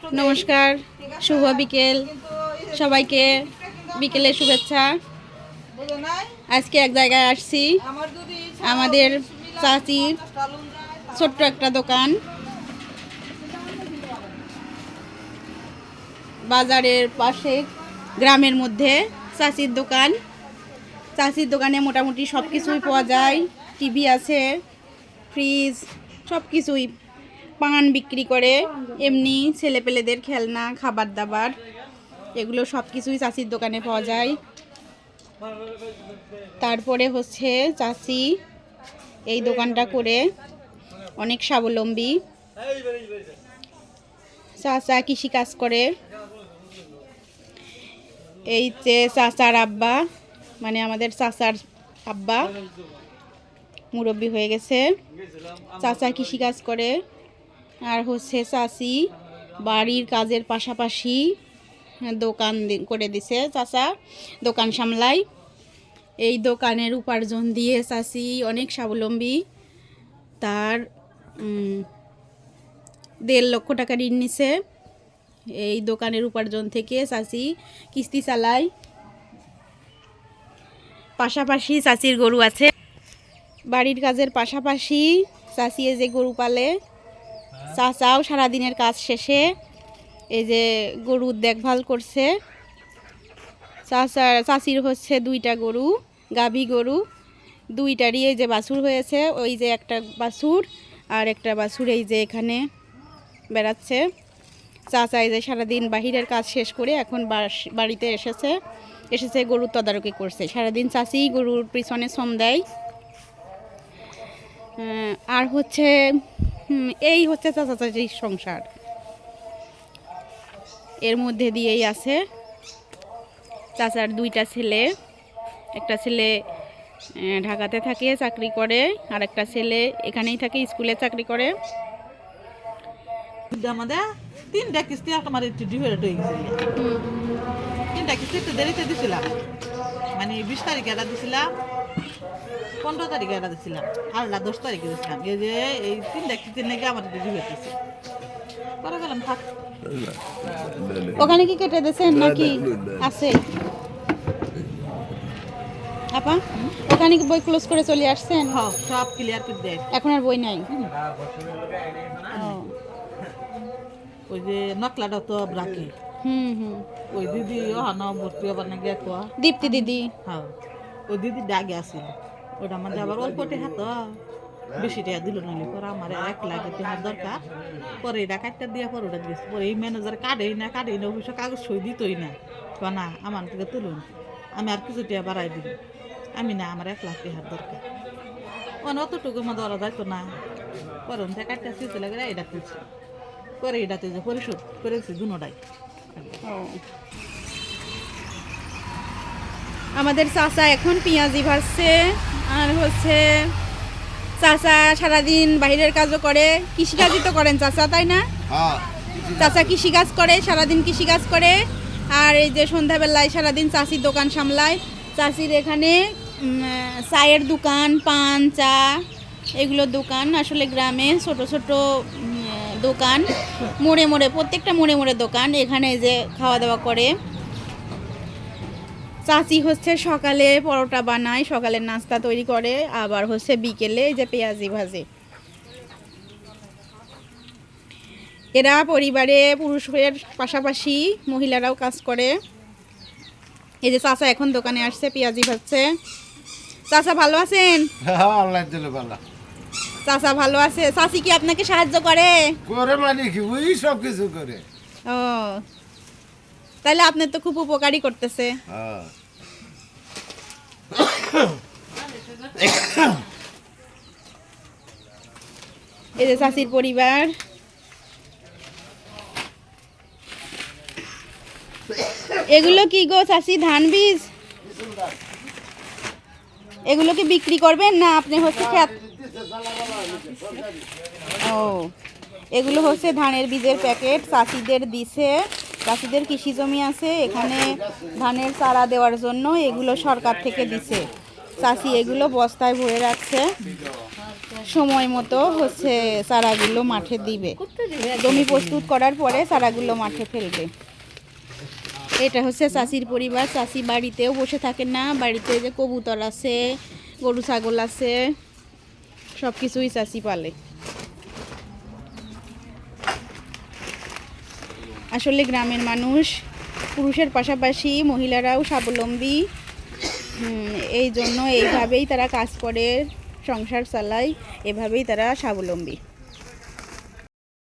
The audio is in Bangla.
নমস্কার, শুভ বিকেল সবাইকে। বিকেলের শুভেচ্ছা। আজকে এক জায়গায় আসছি, আমাদের চাচির ছোট্ট একটা দোকান, বাজারের পাশে গ্রামের মধ্যে চাচির দোকান। চাচির দোকানে মোটামুটি সব কিছুই পাওয়া যায়। টিভি আছে, ফ্রিজ, সব কিছুই। পান বিক্রি করে, এমনি ছেলেপেলেদের খেলনা, খাবার দাবার, এগুলো সব কিছুই চাচির দোকানে পাওয়া যায়। তারপরে হচ্ছে চাচি এই দোকানটা করে অনেক স্বাবলম্বী। চাচা কৃষিকাজ করে। এই যে চাচার আব্বা, মানে আমাদের চাচার আব্বা মুরব্বি হয়ে গেছে, চাচা কৃষিকাজ করে। আর হচ্ছে চাচি বাড়ির কাজের পাশাপাশি দোকান করে দিছে। চাচা দোকান সামলায়। এই দোকানের উপার্জন দিয়ে চাচি অনেক স্বাবলম্বী। তার 1.5 লক্ষ টাকা ঋণ নিছে। এই দোকানের উপার্জন থেকে চাচি কিস্তি চালায়। পাশাপাশি চাচির গরু আছে। বাড়ির কাজের পাশাপাশি চাচি এই যে গরু পালে। চাচাও সারাদিনের কাজ শেষে এই যে গরুর দেখভাল করছে। চাচির হচ্ছে 2টা গরু, গাভী গরু। 2টারই এই যে বাছুর হয়েছে। ওই যে একটা বাছুর আর একটা বাছুর এই যে এখানে বেড়াচ্ছে। চাচা এই যে সারাদিন বাহিরের কাজ শেষ করে এখন বাড়িতে এসেছে গরুর তদারকি করছে। সারাদিন চাচি গরুর পিছনে শ্রম দেয়। আর হচ্ছে এই হচ্ছে চাচা চাচির সংসার। এর মধ্যে দিয়েই আছে। চাচার 2টা ছেলে, একটা ছেলে ঢাকাতে থাকে, চাকরি করে, আর একটা ছেলে এখানেই থাকে, স্কুলে চাকরি করে। আমাদের 3টা কিস্তি আমার একটু ডিফারেন্ট হয়ে গেছিল। 3টা কিস্তি একটু দেরিতে দিছিলাম, মানে 20 তারিখে এটা দিছিলাম, 15 তারিখে এটা দিছিলাম, আর 10 তারিখে দিছিলাম। এই যে এই 3টা কিস্তি নাকি আমার একটু ডিফারেন্ট হয়েছে। পরে গেলাম থাক। ওখানে কি কেটে দিয়েছেন নাকি আছে আপা? ওখানে কি বই ক্লোজ করে চলে আসছেন? হ্যাঁ, সব ক্লিয়ার করে দেয়। এখন আর বই নাই? ওই যে নকলাটা তো রাখি। ওই দিদি হানা ভর্তি হবার নাকি একোয়া দীপ্তি দিদি। হ্যাঁ, ওই দিদি ডাগে আসিল। ওটা আমাদের আবার অল্প টেহা তো, বেশি টেহা দিল নাহলে পরে আমার 1 লাখ টেহার দরকার। পরে এটা কাটটা দিয়া পরে ওটা দিয়েছে। পরে এই ম্যানেজার কাটেই না অফিসে কাগজ সই দিতই না। না আমার থেকে তুলুন, আমি আর কিছু টেহা বাড়াই দিল। আমি না, আমার 1 লাখ টেহার দরকার। অতটুকুর মধ্যে ওরা যাইতো না। পরে ওখানে কাটটা চিনতে লাগে এটা তুলছে। পরে এটাতে যে পরিশোধ করেছি দুটাই। আমাদের চাচা এখন পেঁয়াজি ভাজছে। আর হচ্ছে চাচা সারাদিন বাইরের কাজও করে, কৃষিকাজই তো করেন চাচা, তাই না? চাচা কৃষিকাজ করে, সারাদিন কৃষিকাজ করে। আর এই যে সন্ধ্যাবেলায় সারাদিন চাচির দোকান সামলায়। চাচির এখানে চায়ের দোকান, পান, চা, এগুলো দোকান। আসলে গ্রামে ছোট ছোট দোকান, মোড়ে মোড়ে, প্রত্যেকটা মোড়ে মোড়ে দোকান। এখানে যে খাওয়া দাওয়া করে। চাচি হচ্ছে সকালে পরোটা বানায়, সকালের নাস্তা তৈরি করে, আবার হচ্ছে বিকেলে যে পেঁয়াজি ভাজে। এরা পরিবারে পুরুষের পাশাপাশি মহিলারাও কাজ করে। এই যে চাচা এখন দোকানে আসছে, পেঁয়াজি ভাজছে। চাচা ভালো আছেন? চাচা ভালো আছে। চাচি কি আপনাকে সাহায্য করে? মানে কি ওই সব কিছু করে। ও, তাহলে আপনার তো খুব উপকারই করতেছে। এই যে চাচির পরিবার। এগুলো কি গো চাচি? ধান বীজ? এগুলো কি বিক্রি করবেন না আপনি হচ্ছে খেত? ও, এগুলো হচ্ছে ধানের বীজের প্যাকেট চাষিদের দিছে। চাষিদের কৃষি জমি আছে, এখানে ধানের চারা দেওয়ার জন্য এগুলো সরকার থেকে দিছে। চাষি এগুলো বস্তায় ভরে রাখছে, সময় মতো হচ্ছে চারাগুলো মাঠে দিবে। জমি প্রস্তুত করার পরে চারাগুলো মাঠে ফেলবে। এটা হচ্ছে চাষির পরিবার। চাষি বাড়িতেও বসে থাকেন না, বাড়িতে যে কবুতর আছে, গরু ছাগল আছে, সব কিছুই চাষি পালে। আসলে গ্রামের মানুষ পুরুষের পাশাপাশি মহিলারাও স্বাবলম্বী। এই জন্য এইভাবেই তারা কাজ করে, সংসার চালায়, এভাবেই তারা স্বাবলম্বী।